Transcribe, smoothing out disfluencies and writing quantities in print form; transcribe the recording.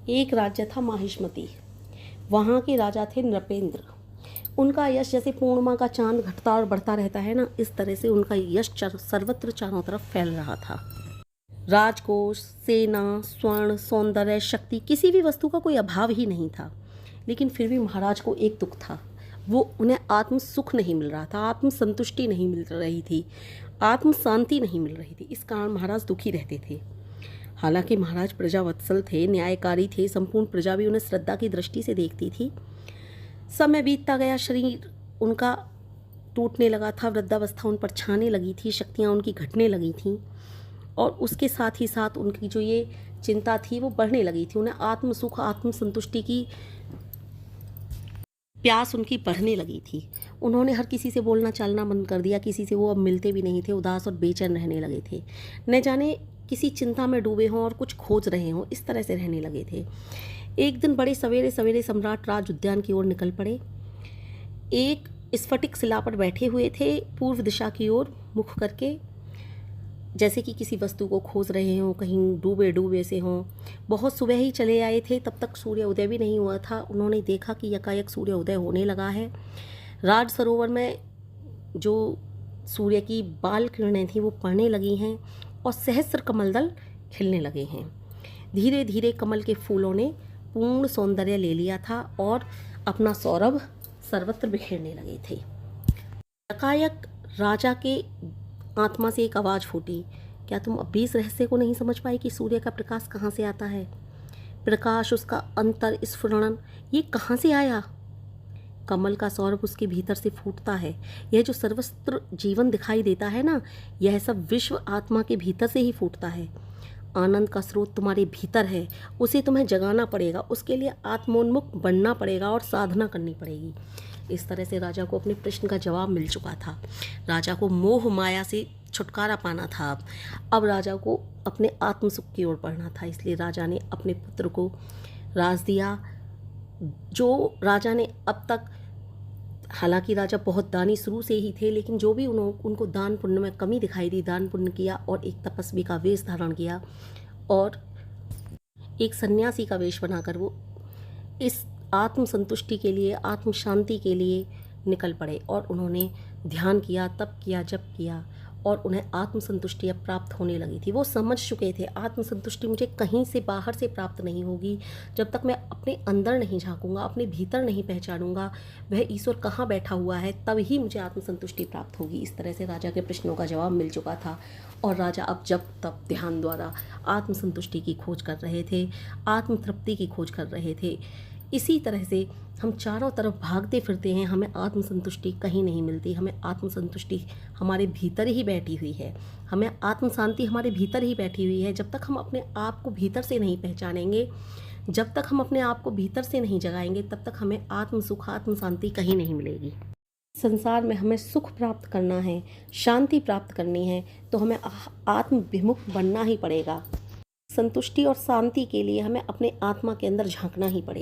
एक राज्य था माहिष्मति। वहाँ के राजा थे नृपेंद्र। उनका यश जैसे पूर्णिमा का चांद घटता और बढ़ता रहता है ना, इस तरह से उनका यश सर्वत्र चारों तरफ फैल रहा था। राजकोष, सेना, स्वर्ण, सौंदर्य, शक्ति, किसी भी वस्तु का कोई अभाव ही नहीं था। लेकिन फिर भी महाराज को एक दुख था। वो उन्हें आत्म सुख नहीं मिल रहा था, आत्म संतुष्टि नहीं मिल रही थी, आत्म शांति नहीं मिल रही थी। इस कारण महाराज दुखी रहते थे। हालांकि महाराज प्रजावत्सल थे, न्यायकारी थे, संपूर्ण प्रजा भी उन्हें श्रद्धा की दृष्टि से देखती थी। समय बीतता गया, शरीर उनका टूटने लगा था, वृद्धावस्था उन पर छाने लगी थी, शक्तियाँ उनकी घटने लगी थीं और उसके साथ ही साथ उनकी जो ये चिंता थी वो बढ़ने लगी थी। उन्हें आत्म सुख, आत्म संतुष्टि की प्यास उनकी बढ़ने लगी थी। उन्होंने हर किसी से बोलना चालना बंद कर दिया, किसी से वो अब मिलते भी नहीं थे, उदास और बेचैन रहने लगे थे। न जाने किसी चिंता में डूबे हों और कुछ खोज रहे हों, इस तरह से रहने लगे थे। एक दिन बड़े सवेरे सवेरे सम्राट राज उद्यान की ओर निकल पड़े। एक स्फटिक शिला पर बैठे हुए थे, पूर्व दिशा की ओर मुख करके, जैसे कि किसी वस्तु को खोज रहे हों, कहीं डूबे डूबे से हों। बहुत सुबह ही चले आए थे, तब तक सूर्य उदय भी नहीं हुआ था। उन्होंने देखा कि यकायक सूर्य उदय होने लगा है। राज सरोवर में जो सूर्य की बाल किरणें थी वो पड़ने लगी हैं और सहस्र कमलदल खिलने लगे हैं। धीरे धीरे कमल के फूलों ने पूर्ण सौंदर्य ले लिया था और अपना सौरभ सर्वत्र बिखेरने लगे थे। यकायक राजा के आत्मा से एक आवाज़ फूटी, क्या तुम अब भी इस रहस्य को नहीं समझ पाई कि सूर्य का प्रकाश कहाँ से आता है? प्रकाश, उसका अंतर स्फुरण, ये कहाँ से आया? कमल का सौरभ उसके भीतर से फूटता है। यह जो सर्वत्र जीवन दिखाई देता है ना, यह सब विश्व आत्मा के भीतर से ही फूटता है। आनंद का स्रोत तुम्हारे भीतर है, उसे तुम्हें जगाना पड़ेगा, उसके लिए आत्मोन्मुख बनना पड़ेगा और साधना करनी पड़ेगी। इस तरह से राजा को अपने प्रश्न का जवाब मिल चुका था। राजा को मोह माया से छुटकारा पाना था। अब राजा को अपने आत्मसुख की ओर बढ़ना था। इसलिए राजा ने अपने पुत्र को राज दिया। जो राजा ने अब तक, हालांकि राजा बहुत दानी शुरू से ही थे, लेकिन जो भी उनको दान पुण्य में कमी दिखाई दी, दान पुण्य किया और एक तपस्वी का वेश धारण किया और एक सन्यासी का वेश बनाकर वो इस आत्म संतुष्टि के लिए, आत्म शांति के लिए निकल पड़े और उन्होंने ध्यान किया, तप किया, जप किया और उन्हें आत्म संतुष्टि अब प्राप्त होने लगी थी। वो समझ चुके थे आत्म संतुष्टि मुझे कहीं से बाहर से प्राप्त नहीं होगी जब तक मैं अपने अंदर नहीं झांकूंगा, अपने भीतर नहीं पहचानूंगा वह ईश्वर कहाँ बैठा हुआ है, तब ही मुझे आत्म संतुष्टि प्राप्त होगी। इस तरह से राजा के प्रश्नों का जवाब मिल चुका था और राजा अब जब तब ध्यान द्वारा आत्म संतुष्टि की खोज कर रहे थे, आत्म तृप्ति की खोज कर रहे थे। इसी तरह से हम चारों तरफ भागते फिरते हैं, हमें आत्म संतुष्टि कहीं नहीं मिलती। हमें आत्म संतुष्टि हमारे भीतर ही बैठी हुई है, हमें आत्म शांति हमारे भीतर ही बैठी हुई है। जब तक हम अपने आप को भीतर से नहीं पहचानेंगे, जब तक हम अपने आप को भीतर से नहीं जगाएंगे, तब तक हमें आत्म सुख, आत्म शांति कहीं नहीं मिलेगी। संसार में हमें सुख प्राप्त करना है, शांति प्राप्त करनी है, तो हमें आत्मविमुख बनना ही पड़ेगा। संतुष्टि और शांति के लिए हमें अपने आत्मा के अंदर झांकना ही पड़ेगा।